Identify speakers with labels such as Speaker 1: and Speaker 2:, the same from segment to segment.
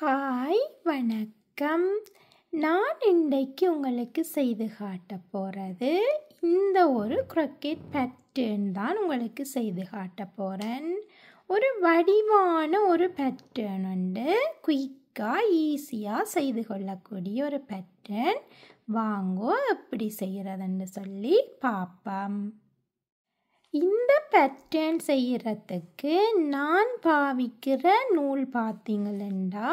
Speaker 1: Hi வணக்கம். நான் இன்றைக்கு உங்களுக்கு செய்து காட்ட போகிறது இந்த ஒரு க்ரோக்கெட் பேட்டர்ன் தான் உங்களுக்கு செய்து காட்ட போகிறேன். ஒரு வடிவான ஒரு பேட்டர்ன் உண்டு, குயிக்காக ஈஸியாக செய்து கொள்ளக்கூடிய ஒரு பேட்டர்ன். வாங்கோ எப்படி செய்கிறதுன்னு சொல்லி பார்ப்போம். இந்த பேட்டர்ன் செய்கிறதுக்கு நான் பாவிக்கிற நூல் பார்த்தீங்களா,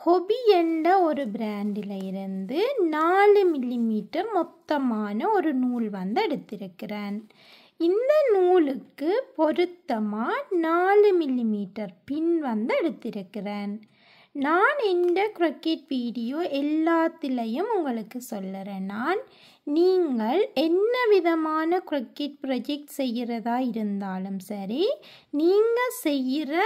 Speaker 1: ஹொபி என்ற ஒரு பிராண்டில் இருந்து 4 மில்லிமீட்டர் மொத்தமான ஒரு நூல் எடுத்திருக்கிறேன். இந்த நூலுக்கு பொருத்தமாக 4 மில்லிமீட்டர் பின் எடுத்திருக்கிறேன். நான் இந்த க்ரோக்கெட் வீடியோ எல்லாத்திலையும் உங்களுக்கு சொல்லுறேன். நீங்கள் என்ன விதமான க்ரோக்கெட் ப்ராஜெக்ட் செய்கிறதா இருந்தாலும் சரி, நீங்கள் செய்கிற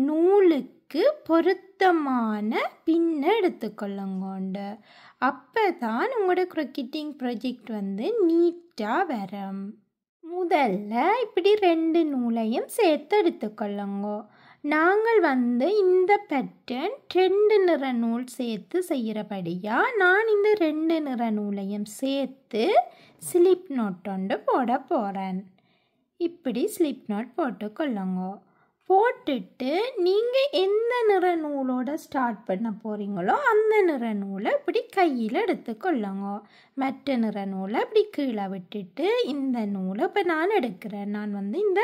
Speaker 1: நூலுக்கு பொருத்தமான பின்னை எடுத்துக்கொள்ளுங்க. அப்போ தான் உங்களோட க்ரோக்கெட்டிங் ப்ராஜெக்ட் நீட்டாக வரும். முதல்ல இப்படி 2 நூலையும் சேர்த்து எடுத்துக்கொள்ளுங்க. நாங்கள் இந்த பேட்டர்ன் 2 நிற நூல் சேர்த்து செய்கிறபடியாக நான் இந்த 2 நிற நூலையும் சேர்த்து ஸ்லிப் நோட் ஒன்று போட போகிறேன். இப்படி ஸ்லிப் நோட் போட்டுக்கொள்ளுங்க. போட்டுட்டு நீங்கள் எந்த நிற நூலோட ஸ்டார்ட் பண்ண போகிறீங்களோ அந்த நிற நூலை இப்படி கையில் எடுத்துக்கொள்ளுங்க. மற்ற நிற நூலை இப்படி கீழே விட்டுட்டு இந்த நூலை இப்போ நான் எடுக்கிறேன். நான் இந்த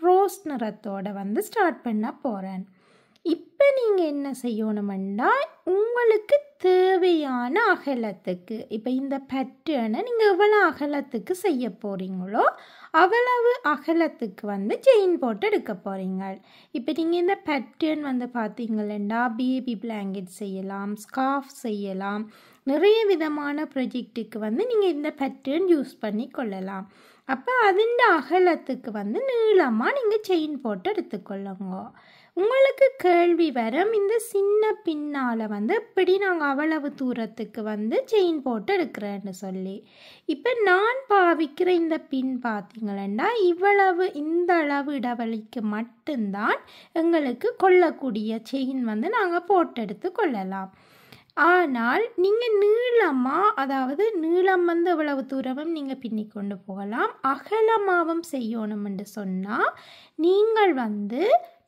Speaker 1: ரோஸ் நிறத்தோட ஸ்டார்ட் பண்ண போகிறேன். இப்போ நீங்கள் என்ன செய்யணுமெண்டா, உங்களுக்கு தேவையான அகலத்துக்கு, இப்போ இந்த பேட்டர்னை நீங்கள் எவ்வளோ அகலத்துக்கு செய்ய போகிறீங்களோ அவ்வளவு அகலத்துக்கு செயின் போட்டு எடுக்க போகிறீங்க. இப்போ நீங்கள் இந்த பேட்டர்ன் பார்த்தீங்களா, பேபி பிளாங்கெட் செய்யலாம், ஸ்கார்ஃப் செய்யலாம், நிறைய விதமான ப்ராஜெக்ட்டுக்கு நீங்கள் இந்த பேட்டர்ன் யூஸ் பண்ணி கொள்ளலாம். அப்போ அதிண்ட அகலத்துக்கு நீளமாக நீங்கள் செயின் போட்டு எடுத்துக்கொள்ளுங்க. உங்களுக்கு கேள்வி வரும், இந்த சின்ன பின்னால் எப்படி நாங்கள் அவ்வளவு தூரத்துக்கு செயின் போட்டு எடுக்கிறேன்னு சொல்லி. இப்போ நான் பாவிக்கிற இந்த பின் பார்த்தீங்களா, இந்த அளவு இடைவெளிக்கு மட்டும்தான் எங்களுக்கு கொள்ளக்கூடிய செயின் நாங்கள் போட்டு எடுத்து கொள்ளலாம். ஆனால் நீங்கள் நீளமாக, அதாவது நீளம் எவ்வளவு தூரமும் நீங்கள் பின்னி கொண்டு போகலாம். அகலமாகவும் செய்யணும்னு சொன்னால் நீங்கள்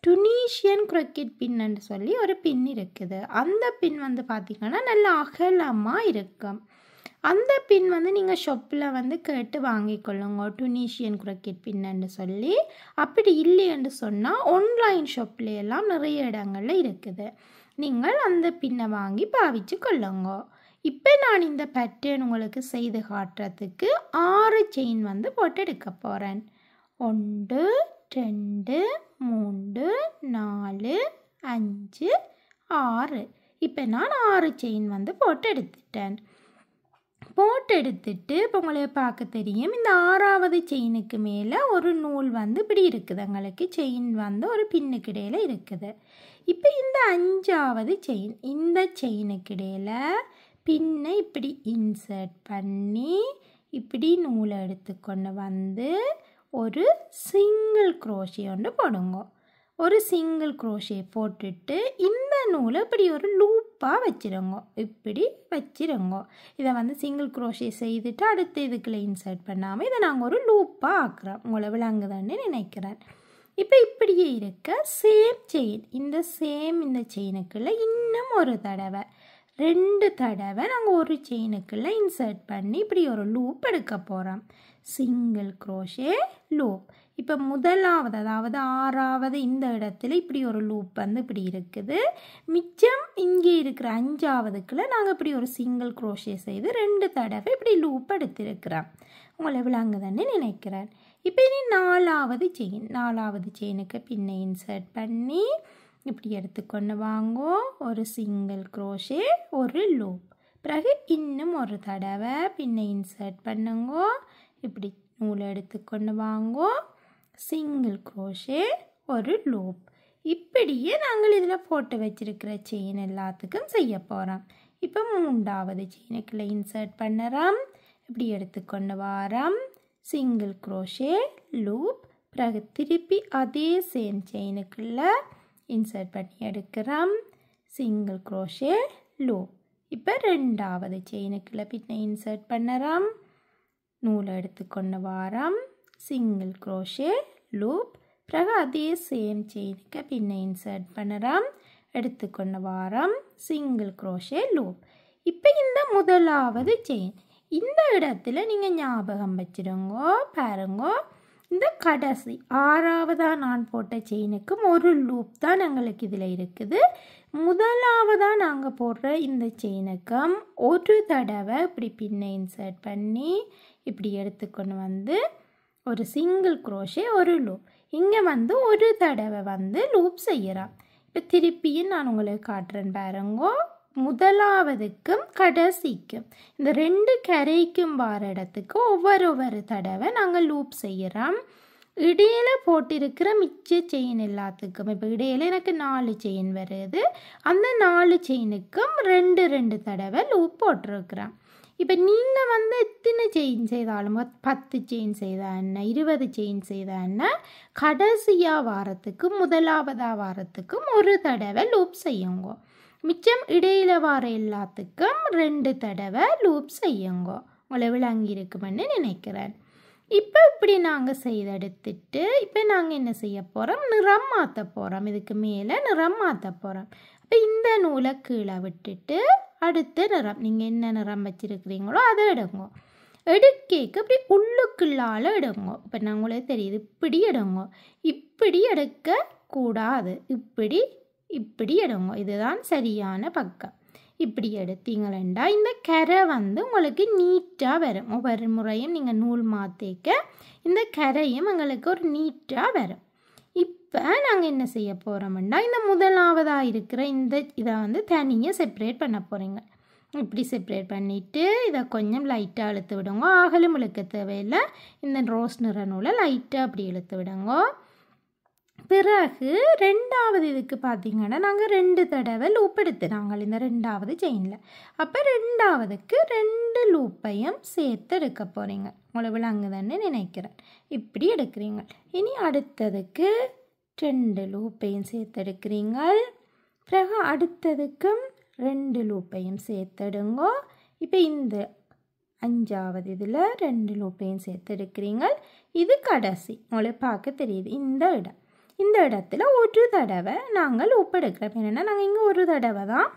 Speaker 1: டுனீஷியன் க்ரோக்கெட் பின்னு சொல்லி ஒரு பின் இருக்குது. அந்த பின் பார்த்திங்கன்னா நல்ல அகலமாக இருக்கும். அந்த பின் நீங்கள் ஷாப்பில் கேட்டு வாங்கிக்கொள்ளுங்க, டுனீஷியன் க்ரோக்கெட் பின்னு சொல்லி. அப்படி இல்லைன்னு சொன்னால் ஆன்லைன் ஷாப்லையெல்லாம் நிறைய இடங்களில் இருக்குது. நீங்கள் அந்த பின்னை வாங்கி பாவிச்சு கொள்ளுங்க. இப்போ நான் இந்த பேட்டர்ன் உங்களுக்கு செய்து காட்டுறதுக்கு 6 செயின் போட்டு எடுக்க போகிறேன். 1 2 3 4 5 6. இப்போ நான் 6 செயின் போட்டு எடுத்துட்டேன். போட்டு எடுத்துட்டு இப்போ உங்களுக்கு பார்க்க தெரியும், இந்த 6வது செயினுக்கு மேலே ஒரு நூல் இப்படி இருக்குது. எங்களுக்கு செயின் ஒரு பின்னுக்கு இடையில் இருக்குது. இப்போ இந்த 5வது செயின், இந்த செயினுக்கு இடையில் பின்னை இப்படி இன்சர்ட் பண்ணி இப்படி நூலை எடுத்துக்கொண்டு ஒரு சிங்கிள் குரோஷே ஒன்று போடுங்க. ஒரு சிங்கிள் குரோஷே போட்டுட்டு இந்த நூலை இப்படி ஒரு லூப்பாக வச்சிருங்க. இப்படி வச்சிருங்க. இதை சிங்கிள் குரோஷே செய்துட்டு அடுத்த இதுக்குள்ளே இன்சர்ட் பண்ணாமல் இதை நாங்கள் ஒரு லூப்பாக ஆக்குறோம். உங்களை விளங்குதான்னு நினைக்கிறேன். இப்போ இப்படியே இருக்க சேம் செயின், இந்த செயினுக்குள்ளே இன்னும் ஒரு தடவை 2 தடவை நாங்கள் ஒரு செயினுக்குள்ளே இன்சர்ட் பண்ணி இப்படி ஒரு லூப் எடுக்க போகிறோம். Single crochet loop. இப்போ முதலாவது, அதாவது 6வது இந்த இடத்துல இப்படி ஒரு லூப் இப்படி இருக்குது. மிச்சம் இங்கே இருக்கிற 5வதுக்குள்ளே நாங்கள் இப்படி ஒரு சிங்கிள் குரோஷே செய்து 2 தடவை இப்படி லூப் எடுத்திருக்கிறோம். உங்களை விளங்குதான்னு நினைக்கிறேன். இப்போ இனி 4வது செயினுக்கு பின்னை இன்சர்ட் பண்ணி இப்படி எடுத்துக்கொண்டு வாங்கோ. ஒரு சிங்கிள் குரோஷே, ஒரு லூப். பிறகு இன்னும் ஒரு தடவை பின்னை இன்சர்ட் பண்ணுங்கோ. இப்படி நூலை எடுத்துக்கொண்டு வாங்கோ. சிங்கிள் குரோஷே, ஒரு லூப். இப்படியே நாங்கள் இதில் போட்டு வச்சிருக்கிற செயின் எல்லாத்துக்கும் செய்ய போகிறோம். இப்போ 3வது செயினுக்குள்ளே இன்சர்ட் பண்ணுறோம். இப்படி எடுத்துக்கொண்டு வாரோம். Single crochet, loop. பிறகு திருப்பி அதே சேம் செயினுக்குள்ளே இன்சர்ட் பண்ணி எடுக்கிறோம். Single crochet loop. இப்போ ரெண்டாவது செயினுக்குள்ள பின்ன இன்சர்ட் பண்ணலாம். நூலை எடுத்துக்கொண்டு வாரம், சிங்கிள் க்ரோஷே லூப். பிறகு அதே சேம் செயினுக்கு பின்ன இன்சர்ட் பண்ணலாம், எடுத்துக்கொண்டு வாரம், சிங்கிள் க்ரோஷே லூப். இப்போ இந்த முதலாவது செயின் இந்த இடத்துல நீங்கள் ஞாபகம் வச்சிடுங்கோ. பாருங்கோ, இந்த கடைசி ஆறாவதாக நான் போட்ட செயினுக்கும் ஒரு லூப் தான் எங்களுக்கு இதில் இருக்குது. முதலாவதாக நாங்கள் போடுற இந்த செயினுக்கும் ஒரு தடவை இப்படி பின்ன இன்சர்ட் பண்ணி இப்படி எடுத்துக்கொண்டு வந்து ஒரு சிங்கிள் க்ரோஷே ஒரு லூப். இங்கே வந்து ஒரு தடவை வந்து லூப் செய்யலாம். இப்போ திருப்பியும் நான் உங்களுக்கு காட்டுறேன் பாருங்கோ. முதலாவதுக்கும் கடைசிக்கும் இந்த ரெண்டு கரைக்கும் வர இடத்துக்கு ஒவ்வொரு தடவை நாங்கள் லூப் செய்கிறோம். இடையில போட்டிருக்கிற மிச்ச செயின் எல்லாத்துக்கும் இப்போ இடையில எனக்கு 4 செயின் வருது. அந்த 4 செயினுக்கும் ரெண்டு தடவை லூப் போட்டிருக்கிறேன். இப்போ நீங்கள் வந்து எத்தனை செயின் செய்தாலும் 10 செயின் செய்தா என்ன, 20 செயின் செய்தா என்ன, கடைசியாக வாரத்துக்கும் முதலாவதாக வாரத்துக்கும் ஒரு தடவை லூப் செய்யுங்க. மிச்சம் இடையில வார எல்லாத்துக்கும் 2 தடவை லூப் செய்யுங்க. உங்களை விளங்கி இருக்குமென்னு நினைக்கிறேன். இப்போ இப்படி நாங்கள் செய்தெடுத்துட்டு இப்போ நாங்கள் என்ன செய்ய போகிறோம், நிறம் மாற்ற போகிறோம். இதுக்கு மேலே நிறம் மாற்ற போகிறோம். அப்போ இந்த நூலை கீழே விட்டுட்டு அடுத்த நிறம் நீங்கள் என்ன நிறம் வச்சுருக்கிறீங்களோ அதை எடுங்க. எடுக்க இப்படி உள்ளுக்குள்ளால் எடுங்க. இப்போ நான் உங்களுக்கு தெரியுது, இப்படி எடுங்க. இப்படி எடுக்கக்கூடாது, இப்படி எடுங்க. இதுதான் சரியான பக்கம். இப்படி எடுத்தீங்களா இந்த கரை வந்து உங்களுக்கு நீட்டாக வரும். ஒவ்வொரு முறையும் நீங்கள் நூல் மாற்றிக்க இந்த கரையும் எங்களுக்கு ஒரு நீட்டாக வரும். இப்போ நாங்கள் என்ன செய்ய போகிறோம்னா இந்த முதலாவதாக இருக்கிற இதை வந்து தனியாக செப்பரேட் பண்ண போகிறீங்க. இப்படி செப்பரேட் பண்ணிவிட்டு இதை கொஞ்சம் லைட்டாக இழுத்து விடுங்க. ஆகலும் இழுக்க தேவையில்லை. இந்த ரோஸ் நிற நூலை லைட்டாக அப்படி இழுத்து விடுங்க. பிறகு ரெண்டாவது இதுக்கு பார்த்தீங்கன்னா நாங்கள் 2 தடவை லூப் எடுத்துனாங்க இந்த ரெண்டாவது செயினில். அப்போ ரெண்டாவதுக்கு 2 லூப்பையும் சேர்த்து எடுக்க போகிறீங்க. உங்களை விளங்குதுன்னு நினைக்கிறேன். இப்படி எடுக்கிறீங்க. இனி அடுத்ததுக்கு 2 லூப்பையும் சேர்த்து எடுக்கிறீங்க. பிறகு அடுத்ததுக்கும் 2 லூப்பையும் சேர்த்தெடுங்க. இப்போ இந்த 5வது இதில் 2 லூப்பையும் சேர்த்து எடுக்கிறீங்க. இது கடைசி. உங்களுக்கு பார்க்க தெரியுது. இந்த இடத்துல ஒரு தடவை நாங்கள் லூப் எடுக்கிறோம். என்னென்னா நாங்கள் இங்கே ஒரு தடவை தான்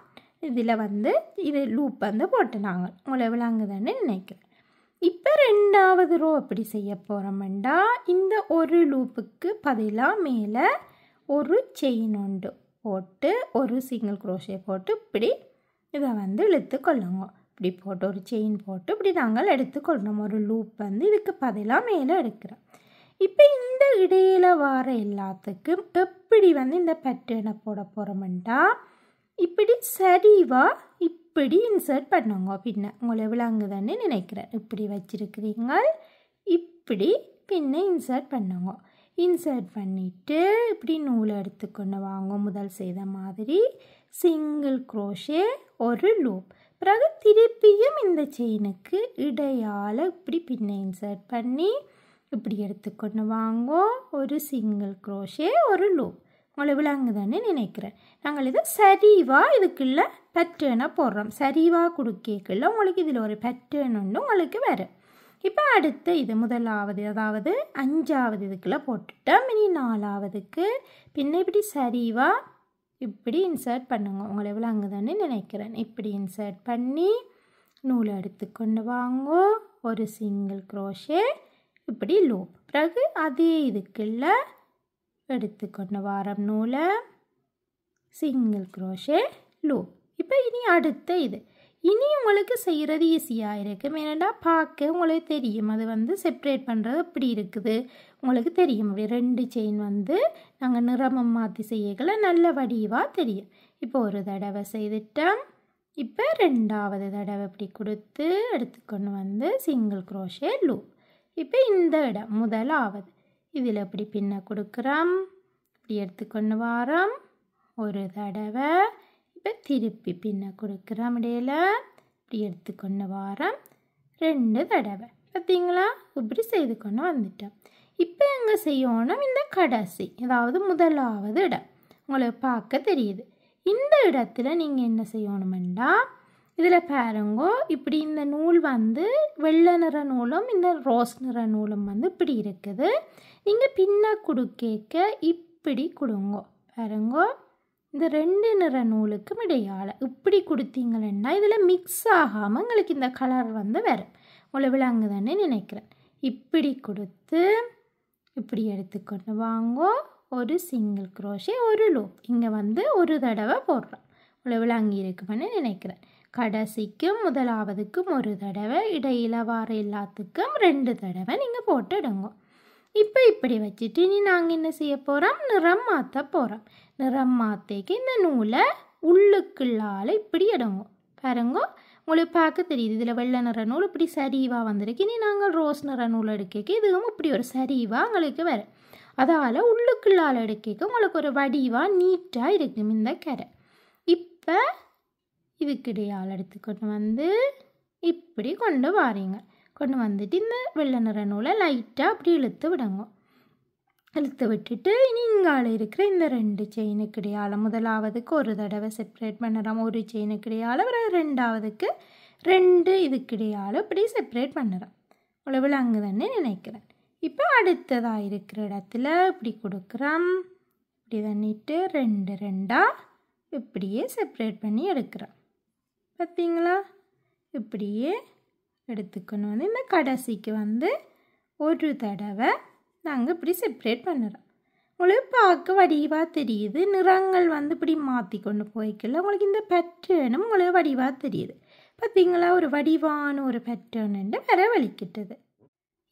Speaker 1: இதில் வந்து இது லூப் வந்து போட்டு நாங்கள் உங்களை விளங்குதுன்னு நினைக்கிறேன். இப்போ ரெண்டாவது ரோ எப்படி செய்ய போகிறோம்டா, இந்த ஒரு லூப்புக்கு பதிலாக மேலே ஒரு செயின் ஒன்று போட்டு ஒரு சிங்கிள் க்ரோஷே போட்டு இப்படி இதை வந்து இழுத்து கொள்ளுங்க. இப்படி போட்டு ஒரு செயின் போட்டு இப்படி நாங்கள் எடுத்துக்கொள்ளணும். ஒரு லூப் வந்து இதுக்கு பதிலாக மேலே எடுக்கிறோம். இப்போ இந்த இடையில வார எல்லாத்துக்கும் எப்படி வந்து இந்த பேட்டர்னை போட போகிறோம்டா, இப்படி சரிவாக இப்படி இன்சர்ட் பண்ணுங்க. பின்ன உங்களை விளங்குதுன்னு நினைக்கிறேன். இப்படி வச்சிருக்கிறீங்க. இப்படி பின்ன இன்சர்ட் பண்ணுங்க. இன்சர்ட் பண்ணிவிட்டு இப்படி நூலை எடுத்துக்கொண்டு வாங்க. முதல் செய்த மாதிரி சிங்கிள் க்ரோஷே ஒரு லூப். பிறகு திருப்பியும் இந்த செயினுக்கு இடையால் இப்படி பின்ன இன்சர்ட் பண்ணி இப்படி எடுத்துக்கொண்டு வாங்கோ. ஒரு சிங்கிள் க்ரோஷே ஒரு லூப். உங்களை விளங்குதுன்னு நினைக்கிறேன். நாங்கள் இதை சரிவாக இதுக்குள்ள பேட்டர்னை போடுறோம். சரிவாக கொடுக்கல உங்களுக்கு இதில் ஒரு பேட்டர்ன் ஒன்று உங்களுக்கு வரும். இப்போ அடுத்து இது முதலாவது, அதாவது 5வது இதுக்குள்ளே போட்டுட்டோம். இனி 4வதுக்கு பின்ன இப்படி சரிவாக இப்படி இன்சர்ட் பண்ணுங்க. உங்களை விளங்குதுன்னு நினைக்கிறேன். இப்படி இன்சர்ட் பண்ணி நூலை எடுத்துக்கொண்டு வாங்கோ. ஒரு சிங்கிள் க்ரோஷே இப்படி லூப். பிறகு அதே இதுக்குள்ள எடுத்துக்கொண்டு வாரம் நூலை, சிங்கிள் க்ரோஷே லூப். இப்போ இனி அடுத்த இது இனி உங்களுக்கு செய்கிறது ஈஸியாக இருக்கும். ஏன்னா பார்க்க உங்களுக்கு தெரியும் அது வந்து செப்பரேட் பண்ணுறது இப்படி இருக்குது. உங்களுக்கு தெரியும் அப்படி 2 செயின் வந்து நாங்கள் நிறமம் மாற்றி செய்யல நல்ல வடிவாக தெரியும். இப்போ ஒரு தடவை செய்துட்டோம். இப்போ 2வது தடவை இப்படி கொடுத்து எடுத்துக்கொண்டு வந்து சிங்கிள் க்ரோஷே லூப். இப்போ இந்த இடம் முதலாவது இதில் இப்படி பின்ன கொடுக்குறோம். இப்படி எடுத்துக்கொண்டு வாரோம் ஒரு தடவை. இப்போ திருப்பி பின்ன கொடுக்குறோம். இடையில இப்படி எடுத்துக்கொண்டு வாரோம் 2 தடவை. பார்த்தீங்களா, இப்படி செய்து கொண்டு வந்துட்டோம். இப்போ எங்கே செய்யணும், இந்த கடைசி அதாவது முதலாவது இடம் உங்களுக்கு பார்க்க தெரியுது. இந்த இடத்துல நீங்கள் என்ன செய்யணுமெண்டா இதில் பாருங்கோ இப்படி இந்த நூல் வந்து வெள்ளை நிற நூலும் இந்த ரோஸ் நிற நூலும் வந்து இப்படி இருக்குது. நீங்கள் பின்ன கொடுக்க இப்படி கொடுங்கோ. பாருங்கோ இந்த 2 நிற நூலுக்கும் இடையால் இப்படி கொடுத்தீங்கன்னா இதில் மிக்ஸ் ஆகாமல் உங்களுக்கு இந்த கலர் வந்து வரும். உங்களை விளங்குதானே நினைக்கிறேன். இப்படி கொடுத்து இப்படி எடுத்துக்கொண்டு வாங்கோ. ஒரு சிங்கிள் குரோஷே ஒரு லூப் இங்கே வந்து ஒரு தடவை போடுறோம். உங்களை விளங்கி இருக்குமென்னு நினைக்கிறேன். கடைசிக்கும் முதலாவதுக்கும் ஒரு தடவை, இடையில வார எல்லாத்துக்கும் 2 தடவை நீங்கள் போட்டு எடுங்க. இப்போ இப்படி வச்சுட்டு இனி நாங்கள் என்ன செய்ய போகிறோம், நிறம் மாற்ற போகிறோம். நிறம் மாற்றிக்கு இந்த நூலை உள்ளுக்குள்ளால் இப்படி எடுங்க. பாருங்க உங்களுக்கு பார்க்க தெரியுது இதில் வெள்ளை நிற நூல் இப்படி சரிவாக வந்திருக்கு. இனி நாங்கள் ரோஸ் நிற நூல் எடுக்க இதுவும் இப்படி ஒரு சரிவாக உங்களுக்கு வரும். அதால் உள்ளுக்குள்ளால் எடுக்க உங்களுக்கு ஒரு வடிவாக நீட்டாக இருக்கும் இந்த கரை. இப்போ இதுக்கிடையால் எடுத்துக்கொண்டு வந்து இப்படி கொண்டு வாரீங்க. கொண்டு வந்துட்டு இந்த வெள்ளை நிற நூலை லைட்டாக அப்படி இழுத்து விடுங்க. இழுத்து விட்டுட்டு இனி இங்கால இருக்கிற இந்த 2 செயினுக்கு இடையால் முதலாவதுக்கு ஒரு தடவை செப்பரேட் பண்ணுறோம். ஒரு செயினுக்கு இடையால் ரெண்டாவதுக்கு 2 இதுக்கு இடையால் இப்படி செப்பரேட் பண்ணுறோம். உங்களை விளங்குதானே நினைக்கிறேன். இப்போ அடுத்ததாக இருக்கிற இடத்துல இப்படி கொடுக்குறோம். இப்படி தண்ணிட்டு 2 2ஆக இப்படியே செப்பரேட் பண்ணி எடுக்கிறோம். பார்த்தீங்களா? இப்படியே எடுத்துக்கணும். வந்து இந்த கடைசிக்கு வந்து ஒரு தடவை நாங்கள் இப்படி செப்பரேட் பண்ணுறோம். உங்களுக்கு பார்க்க வடிவாக தெரியுது. நிறங்கள் வந்து இப்படி மாற்றி கொண்டு போய்க்கல உங்களுக்கு இந்த பேட்டர்னும் உங்களுக்கு வடிவாக தெரியுது. பார்த்தீங்களா? ஒரு வடிவான ஒரு பேட்டர்னுண்டு வர வலிக்கிட்டது.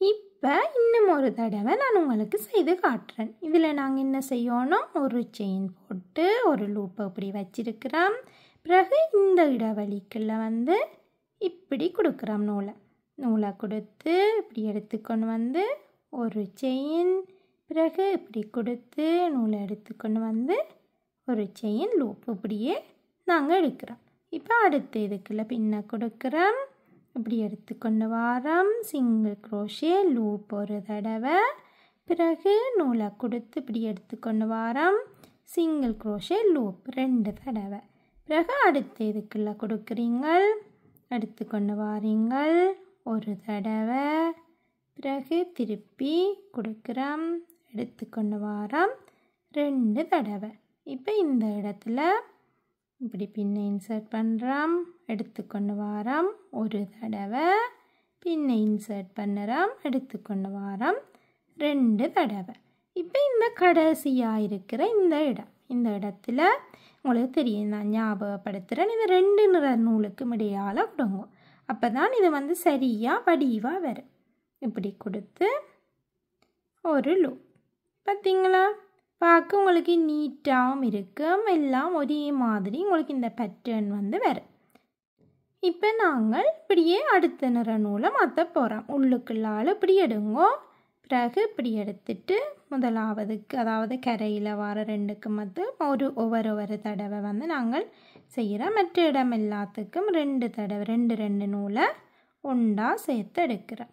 Speaker 1: இப்போ இன்னும் ஒரு தடவை நான் உங்களுக்கு செய்து காட்டுறேன். இதில் நாங்கள் என்ன செய்யணும், ஒரு செயின் போட்டு ஒரு லூப்பை இப்படி வச்சிருக்கிறோம். பிறகு இந்த இடைவெளிக்குள்ள வந்து இப்படி கொடுக்குறோம். நூலை கொடுத்து இப்படி எடுத்துக்கொண்டு வந்து ஒரு செயின், பிறகு இப்படி கொடுத்து நூலை எடுத்துக்கொண்டு வந்து ஒரு செயின் லூப் இப்படியே நாங்கள் எடுக்கிறோம். இப்போ அடுத்த இதுக்குள்ள பின்ன கொடுக்குறோம். இப்படி எடுத்துக்கொண்டு வாரோம். சிங்கிள் குரோஷே லூப் ஒரு தடவை, பிறகு நூலை கொடுத்து இப்படி எடுத்துக்கொண்டு வாரோம். சிங்கிள் குரோஷே லூப் 2 தடவை, பிறகு அடுத்த இதுக்குள்ள கொடுக்குறீங்கள். எடுத்துக்கொண்டு வாரீங்கள் ஒரு தடவை, பிறகு திருப்பி கொடுக்குறோம். எடுத்துக்கொண்டு வாரோம் 2 தடவை. இப்போ இந்த இடத்துல இப்படி பின்ன இன்சர்ட் பண்ணுறோம். எடுத்துக்கொண்டு வாரோம் ஒரு தடவை, பின்ன இன்சர்ட் பண்ணுறோம். எடுத்துக்கொண்டு வாரோம் 2 தடவை. இப்போ இந்த கடைசியாக இருக்கிற இந்த இடத்துல உங்களுக்கு தெரியும், நான் ஞாபகப்படுத்துகிறேன். இது 2 நிற நூலுக்கும் இடையால் கொடுங்க. அப்போ தான் இது வந்து சரியாக வடிவாக வரும். இப்படி கொடுத்து ஒரு லூப். பார்த்தீங்களா? பார்க்க உங்களுக்கு நீட்டாகவும் இருக்கும். எல்லாம் ஒரே மாதிரி உங்களுக்கு இந்த பேட்டர்ன் வந்து வரும். இப்போ நாங்கள் இப்படியே அடுத்த நிற நூலை மாற்ற போகிறோம். உள்ளுக்குள்ளால் இப்படி எடுங்கோ. பிறகு இப்படி எடுத்துட்டு முதலாவதுக்கு அதாவது கரையில் வர 2க்கு மற்ற ஒவ்வொரு தடவை வந்து நாங்கள் செய்கிறோம். மற்ற இடம் எல்லாத்துக்கும் 2 தடவை 2 நூலை ஒன்றா சேர்த்து எடுக்கிறோம்.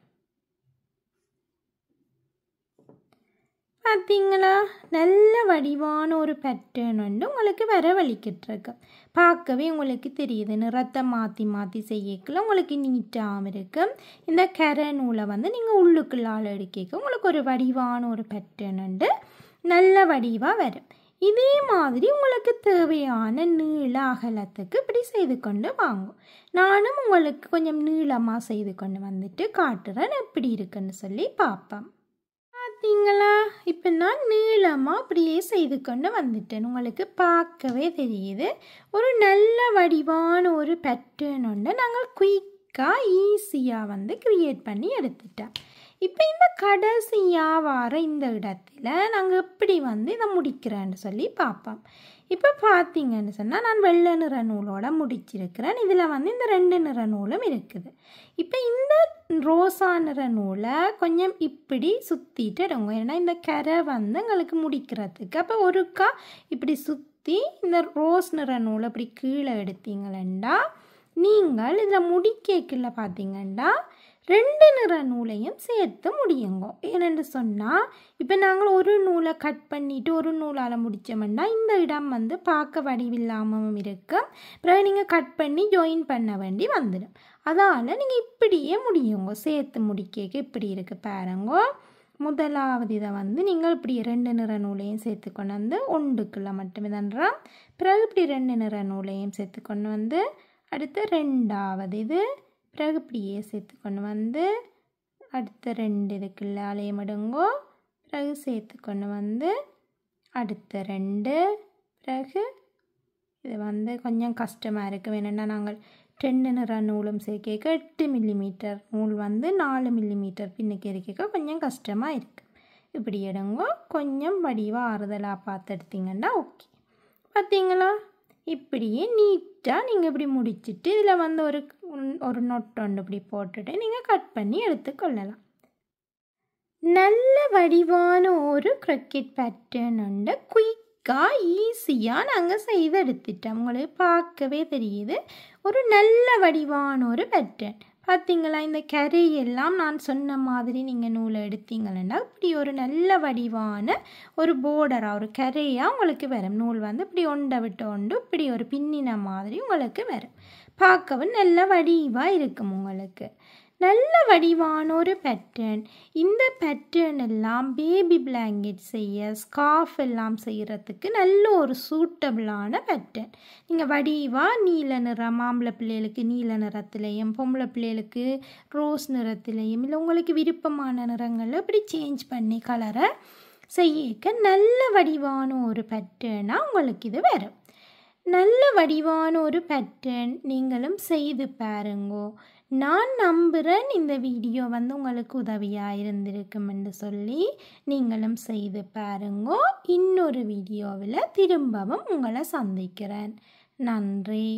Speaker 1: பார்த்தீங்களா? நல்ல வடிவான ஒரு பேட்டர்ன் வந்து உங்களுக்கு வரவழிக்கிட்டு இருக்கு. பார்க்கவே உங்களுக்கு தெரியுது. நிறத்தை மாற்றி மாற்றி செய்யக்கலாம் உங்களுக்கு நீட்டாகவும் இருக்கும். இந்த கரை நூலை வந்து நீங்கள் உள்ளுக்குள்ளால் எடுக்க உங்களுக்கு ஒரு வடிவான ஒரு பேட்டர்ன் வந்து நல்ல வடிவாக வரும். இதே மாதிரி உங்களுக்கு தேவையான நீள அகலத்துக்கு இப்படி செய்து கொண்டு வாங்கும். நானும் உங்களுக்கு கொஞ்சம் நீளமாக செய்து கொண்டு வந்துட்டு காட்டுறேன் எப்படி இருக்குன்னு சொல்லி பார்ப்பேன். பார்த்தீங்களா? இப்போ நான் நீளமாக அப்படியே செய்து கொண்டு வந்துட்டேன். உங்களுக்கு பார்க்கவே தெரியுது. ஒரு நல்ல வடிவான ஒரு பேட்டர்ன் ஒன்று நாங்கள் குயிக்காக ஈஸியாக வந்து க்ரியேட் பண்ணி எடுத்துட்டேன். இப்போ இந்த கடைசியாக வர இந்த இடத்துல நாங்கள் எப்படி வந்து இதை முடிக்கிறேன்னு சொல்லி பார்ப்போம். இப்போ பார்த்தீங்கன்னு சொன்னால் நான் வெள்ளை நிற நூலோட முடிச்சிருக்கிறேன். இதில் வந்து இந்த 2 நிற நூலும் இருக்குது. இப்போ இந்த ரோஸா நிற நூலை கொஞ்சம் இப்படி சுற்றிட்டு எடுங்க. ஏன்னா இந்த கரை வந்து எங்களுக்கு முடிக்கிறதுக்கு அப்போ ஒருக்கா இப்படி சுற்றி இந்த ரோஸ் நிற நூலை இப்படி கீழே எடுத்தீங்களா நீங்கள் இதில் முடிக்கல பார்த்தீங்கன்னா 2 நிற நூலையும் சேர்த்து முடியுங்க. ஏனென்று சொன்னால் இப்போ நாங்கள் ஒரு நூலை கட் பண்ணிவிட்டு ஒரு நூலால் முடித்தோம்னா இந்த இடம் வந்து பார்க்க வடிவில்லாமல் இருக்கும். பிறகு நீங்கள் கட் பண்ணி ஜாயின் பண்ண வேண்டி வந்துடும். அதால் நீங்கள் இப்படியே முடியுங்க. சேர்த்து முடிக்க இப்படி இருக்குது பாருங்க. முதலாவது இதை வந்து நீங்கள் இப்படி 2 நிற நூலையும் சேர்த்து கொண்டு வந்து ஒன்றுக்குள்ளே மட்டுமே தண்டுறோம். பிறகு இப்படி 2 நிற நூலையும் சேர்த்து கொண்டு வந்து அடுத்து 2வது இது, பிறகு இப்படியே சேர்த்து கொண்டு வந்து அடுத்த 2 இதுக்குள்ள அலையமிடுங்கோ. பிறகு சேர்த்து கொண்டு வந்து அடுத்த 2, பிறகு இது வந்து கொஞ்சம் கஷ்டமாக இருக்கும். ஏன்னா நாங்கள் 2 நிற நூலும் சேர்க்க 8 மில்லிமீட்டர் நூல் வந்து 4 மில்லிமீட்டர் பின்னுக்கு இருக்க கொஞ்சம் கஷ்டமாக இருக்குது. இப்படி எடுங்கோ. கொஞ்சம் வடிவாக ஆறுதலாக பார்த்து எடுத்தீங்கன்னா ஓகே. பார்த்தீங்களா? இப்படியே நீட்டாக நீங்கள் இப்படி முடிச்சுட்டு இதில் வந்து ஒரு நொட்டொண்டு இப்படி போட்டுட்டு நீங்கள் கட் பண்ணி எடுத்துக்கொள்ளலாம். நல்ல வடிவான ஒரு கிரிக்கெட் பேட்டர்ன் உண்டு. குயிக்காக ஈஸியாக நாங்கள் செய்து எடுத்துட்டோம். உங்களுக்கு பார்க்கவே தெரியுது ஒரு நல்ல வடிவான ஒரு பேட்டர்ன். பார்த்தீங்களா? இந்த கரையெல்லாம் நான் சொன்ன மாதிரி நீங்கள் நூலை எடுத்தீங்கன்னா இப்படி ஒரு நல்ல வடிவான ஒரு போர்டராக ஒரு கரையாக உங்களுக்கு வரும். நூல் வந்து இப்படி ஒண்டை விட்டு ஒன்று இப்படி ஒரு பின்னின மாதிரி உங்களுக்கு வரும். பார்க்கவும் நல்ல வடிவாக இருக்கும். உங்களுக்கு நல்ல வடிவான ஒரு பேட்டர்ன். இந்த பேட்டர்ன் எல்லாம் பேபி பிளாங்கெட் செய்ய, ஸ்கார்ஃப் எல்லாம் செய்கிறதுக்கு நல்ல ஒரு சூட்டபிளான பேட்டர்ன். நீங்கள் வடிவாக நீல நிறம், ஆம்பளை பிள்ளைகளுக்கு நீல நிறத்துலேயும், பொம்பளை பிள்ளைகளுக்கு ரோஸ் நிறத்துலேயும், இல்லை உங்களுக்கு விருப்பமான நிறங்களில் இப்படி சேஞ்ச் பண்ணி கலரை செய்ய நல்ல வடிவான ஒரு பேட்டர்னாக உங்களுக்கு இது வரும். நல்ல வடிவான ஒரு பேட்டர்ன் நீங்களும் செய்து பாருங்கோ. நான் நம்புகிறேன் இந்த வீடியோ வந்து உங்களுக்கு உதவியாக இருந்திருக்கும் என்று சொல்லி நீங்களும் செய்து பாருங்கோ. இன்னொரு வீடியோவில் திரும்பவும் உங்களை சந்திக்கிறேன். நன்றி.